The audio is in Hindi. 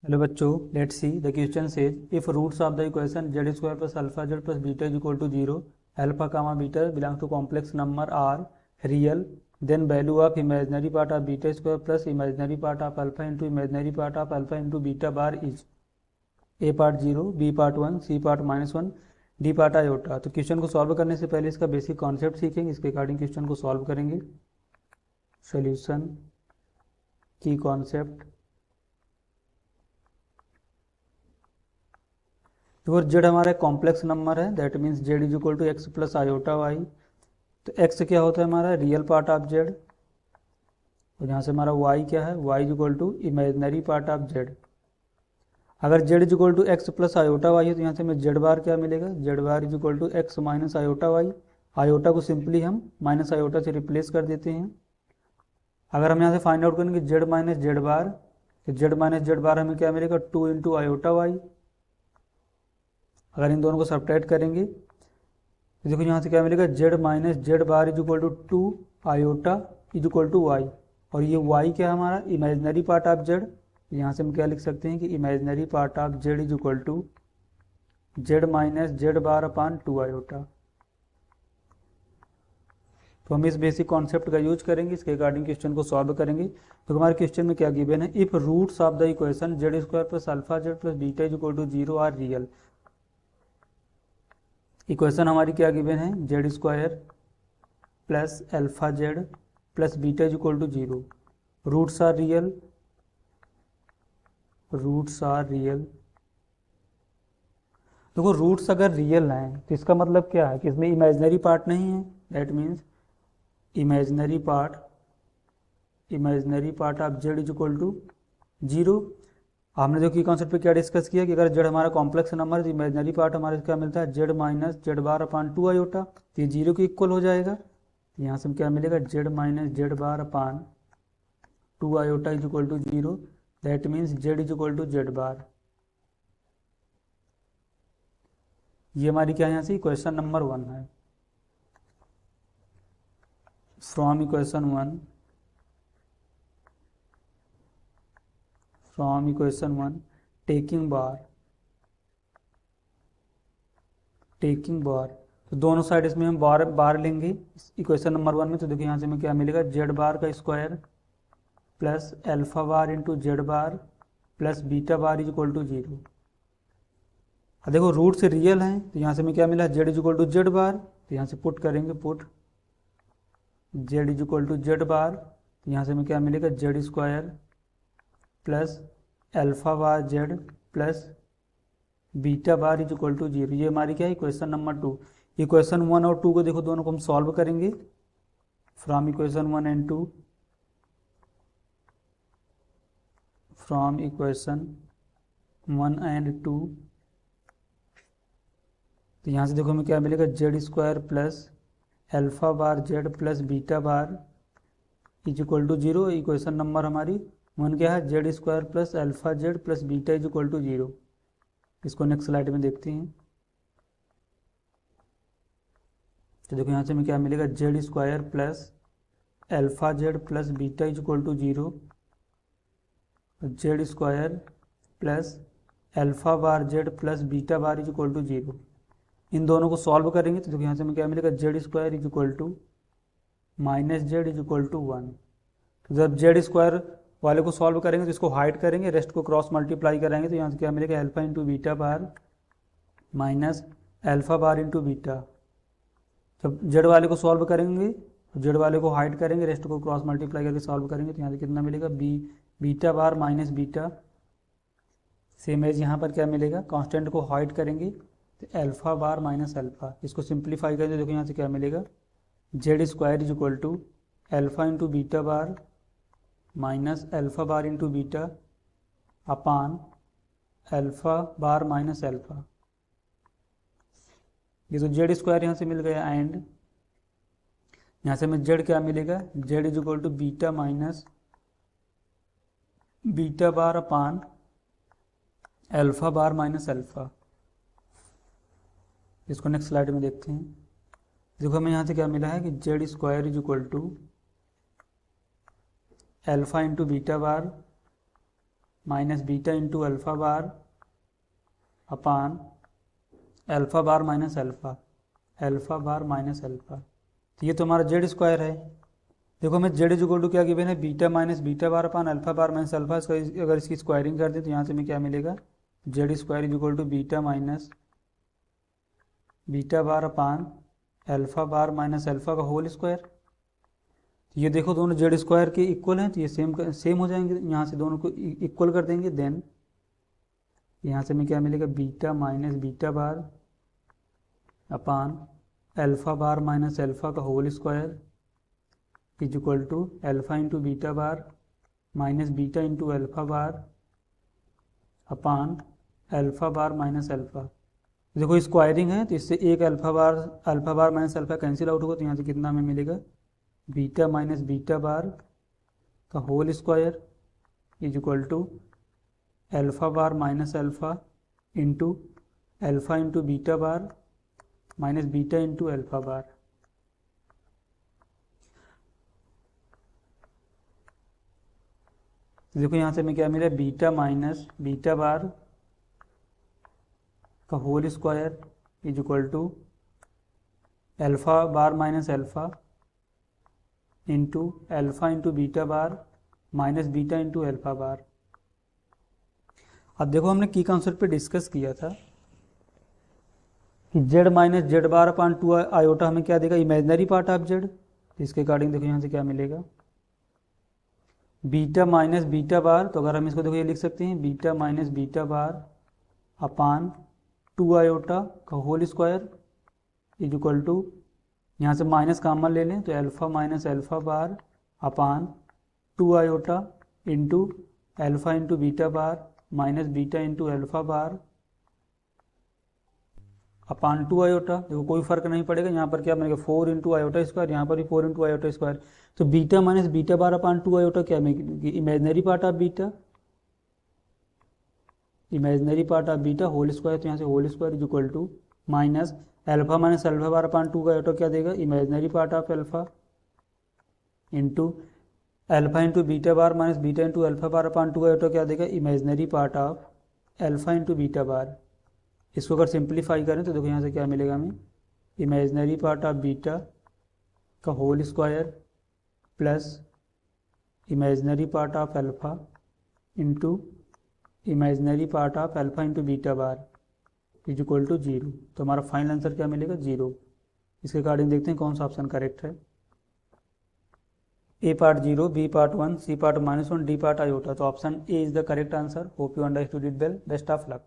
हेलो बच्चों, let's see the question says if roots of the equation Z square plus alpha Z plus beta is equal to zero, alpha comma beta belong to complex number or real, then value of imaginary part of beta square plus imaginary part of alpha into imaginary part of alpha into beta bar is A part zero, B part one, C part -1, D part iota. तो क्वेश्चन को सॉल्व करने से पहले इसका बेसिक कॉन्सेप्ट सीखेंगे, इसके अकॉर्डिंग क्वेश्चन को सॉल्व करेंगे। सोल्यूशन की कॉन्सेप्ट। तो जेड हमारा कॉम्प्लेक्स नंबर है, that means Z is equal to X plus iota Y. तो एक्स क्या होता है हमारा रियल पार्ट ऑफ जेड, और यहाँ से हमारा वाई क्या है, Y is equal to imaginary part of Z. अगर Z is equal to X plus iota Y है तो यहाँ से हमें जेड बार क्या मिलेगा, Z bar is equal to X minus iota Y. Iota को सिंपली हम माइनस आयोटा से रिप्लेस कर देते हैं। अगर हम यहाँ से फाइंड आउट करेंगे जेड माइनस जेड बार, तो जेड माइनस जेड बार हमें क्या मिलेगा, 2 इंटू आयोटा वाई। अगर इन दोनों को सब्ट्रैक्ट करेंगे तो देखो यहाँ से क्या मिलेगा, Z minus Z bar is equal to 2 iota is equal to Y. और ये वाई क्या है हमारा इमेजनरी पार्ट ऑफ जेड। यहाँ से हम क्या लिख सकते हैं कि imaginary part of Z is equal to Z minus Z bar upon 2 iota. तो हम इस बेसिक कॉन्सेप्ट का यूज करेंगे, इसके अकॉर्डिंग क्वेश्चन को सॉल्व करेंगे। तो हमारे क्वेश्चन में क्या गिवन है, if roots of the equation Z square plus alpha Z plus beta is equal to zero are real. Equation हमारी क्या गिवन है, Z square plus alpha Z plus beta is equal to zero, roots are real, roots are real. देखो रूट्स अगर रियल हैं तो इसका मतलब क्या है कि इसमें इमेजिनरी पार्ट नहीं है, that means imaginary part of Z is equal to zero. हमने जो की कॉन्सेप्ट पे क्या डिस्कस किया कि अगर जेड हमारा कॉम्प्लेक्स नंबर है तो इमेजनरी पार्ट हमारे क्या मिलता है, Z minus Z bar upon 2 iota. तो ये जीरो के इक्वल हो जाएगा। तो यहाँ से हम क्या मिलेगा, Z minus Z bar upon 2 iota is equal to zero, that means Z is equal to Z bar. ये हमारी क्या है यहाँ से इक्वेशन नंबर 1 है। फ्रॉम इक्वेशन 1 टेकिंग बार तो दोनों साइड इसमें हम बार बार लेंगे इक्वेशन नंबर 1 में। तो देखिए यहाँ से हमें क्या मिलेगा, जेड बार का square plus alpha bar into Z bar plus beta bar is equal to zero. अब देखो रूट से रियल हैं तो यहाँ से हमें क्या मिला, Z is equal to Z bar. तो यहाँ से पुट करेंगे, put Z is equal to Z bar. तो यहाँ से हमें क्या मिलेगा, Z square plus alpha bar Z plus beta bar is equal to zero. ये हमारी क्या है इक्वेशन नंबर 2। इक्वेशन 1 और 2 को देखो दोनों को हम सॉल्व करेंगे। From equation 1 and 2, from equation 1 and 2। तो यहाँ से देखो हमें क्या मिलेगा, Z square plus alpha bar Z plus beta bar is equal to zero. Equation number हमारी 1 क्या है, Z square plus alpha Z plus beta is equal to zero. इसको नेक्स्ट स्लाइड में देखते हैं। तो देखो यहाँ से हमें क्या मिलेगा, Z square plus alpha Z plus beta is equal to zero, Z square plus alpha bar Z plus beta bar is equal to zero. इन दोनों को सॉल्व करेंगे तो देखो यहाँ से हमें क्या मिलेगा, Z square is equal to minus Z is equal to 1। तो जब जेड स्क्वायर वाले को सॉल्व करेंगे तो इसको हाइड करेंगे, रेस्ट को क्रॉस मल्टीप्लाई करेंगे। तो यहाँ से क्या मिलेगा, alpha into beta bar minus alpha bar into beta. जब जेड वाले को सॉल्व करेंगे तो जेड वाले को हाइड करेंगे, रेस्ट को क्रॉस मल्टीप्लाई करके सॉल्व करेंगे। तो यहाँ से कितना मिलेगा, beta bar minus beta. Same as यहाँ पर क्या मिलेगा, कांस्टेंट को हाइड करेंगे तो अल्फा बार माइनस अल्फा। इसको सिंप्लीफाई करेंगे देखो यहाँ से क्या मिलेगा, Z square is equal to alpha into beta bar minus alpha bar into beta upon alpha bar minus alpha. ये तो जेड स्क्वायर यहाँ से मिल गया, एंड यहाँ से हमें जेड क्या मिलेगा, Z is equal to beta minus beta bar upon alpha bar minus alpha. इसको नेक्स्ट स्लाइड में देखते हैं। देखो हमें यहाँ से क्या मिला है कि Z square is equal to alpha into beta bar minus beta into alpha bar upon alpha bar minus alpha, alpha bar minus alpha. तो ये तो हमारा जेड स्क्वायर है। देखो हमें जेड इज इक्वल टू क्या गिवन है, beta minus beta bar upon alpha bar minus alpha. इसका अगर इसकी स्क्वायरिंग कर दें तो यहाँ से हमें क्या मिलेगा, Z square is equal to beta minus beta bar upon alpha bar minus alpha का होल स्क्वायर। ये देखो दोनों जेड स्क्वायर के इक्वल हैं, तो ये सेम हो जाएंगे। यहाँ से दोनों को इक्वल कर देंगे, देन यहाँ से हमें क्या मिलेगा, beta minus beta bar upon alpha bar minus alpha का whole square is equal to alpha into beta bar minus beta into alpha bar upon alpha bar minus alpha. देखो स्क्वायरिंग है तो इससे एक alpha bar minus alpha cancel out होगा, तो यहाँ से कितना हमें मिलेगा, बीटा माइनस बीटा बार का whole square is equal to alpha bar minus alpha into alpha into beta bar minus beta into alpha bar. देखो यहाँ से हमें क्या मिला, बीटा माइनस बीटा बार का whole square is equal to alpha bar minus alpha into alpha into beta bar minus beta into alpha bar. अब देखो हमने की कॉन्सेप्ट पे डिस्कस किया था कि Z minus Z bar upon 2 iota हमें क्या देगा, इमेजनरी पार्ट ऑफ जेड। तो इसके अकॉर्डिंग देखो यहाँ से क्या मिलेगा, बीटा माइनस बीटा बार। तो अगर हम इसको देखो ये लिख सकते हैं, beta minus beta bar upon 2 iota का whole square is equal to, यहाँ से माइनस कॉमन ले लें तो alpha minus alpha bar upon 2 iota into alpha into beta bar minus beta into alpha bar upon 2 iota. देखो कोई फर्क नहीं पड़ेगा, यहाँ पर क्या बनेगा 4 इंटू आयोटा स्क्वायर, यहाँ पर भी 4 इंटू आयोटा स्क्वायर। तो beta minus beta bar upon 2 iota क्या imaginary part of beta, imaginary part of beta whole square. तो यहाँ से whole square is equal to minus alpha minus alpha bar upon 2 का आयोटा क्या देगा, imaginary part of alpha into alpha into beta bar minus beta into alpha bar upon 2 का आयोटा क्या देगा, imaginary part of alpha into beta बार। इसको अगर सिंप्लीफाई करें तो देखो यहाँ से क्या मिलेगा हमें, इमेजनरी पार्ट ऑफ बीटा का whole square plus imaginary part of alpha into imaginary part of alpha into beta bar is equal to 0। तो हमारा फाइनल आंसर क्या मिलेगा, 0। इसके अकॉर्डिंग देखते हैं कौन सा ऑप्शन करेक्ट है। A part 0, B part 1, C part -1, D part iota. तो option A is the correct answer. Hope you understood it well. Best of luck.